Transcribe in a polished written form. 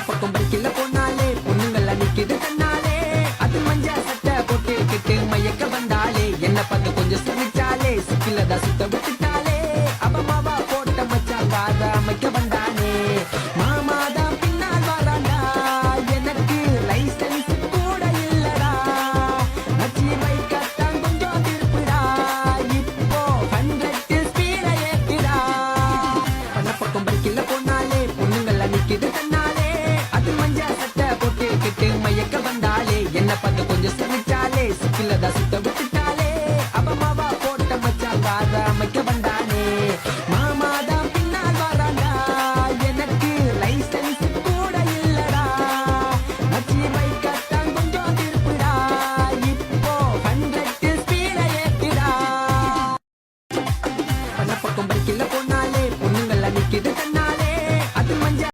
பக்கம் பைக்கில் போனாலே பொண்ணுங்கள நிக்குது கண்ணாலே அது மஞ்ச சட்டை போட்டுக்கிட்டு மயக்க வந்தாலே என்ன பார்த்து கொஞ்சம் சிரிச்சாலே சிக்கிலதா சுத்த விட்டுட்டாலே அவ மாவா போட்ட மச்சான் காத அமைக்க வந்தானே மாமாதான் பின்னால் வராண்டா எனக்கு லைசன்ஸ் கூட இல்லடா மச்சி பைக்கத்தான் கொஞ்சம் திருப்புடா இப்போ 100 ஸ்பீட ஏத்துடா பண்ண பக்கம் பைக்கில் போனாலே பொண்ணுங்கள நிக்குது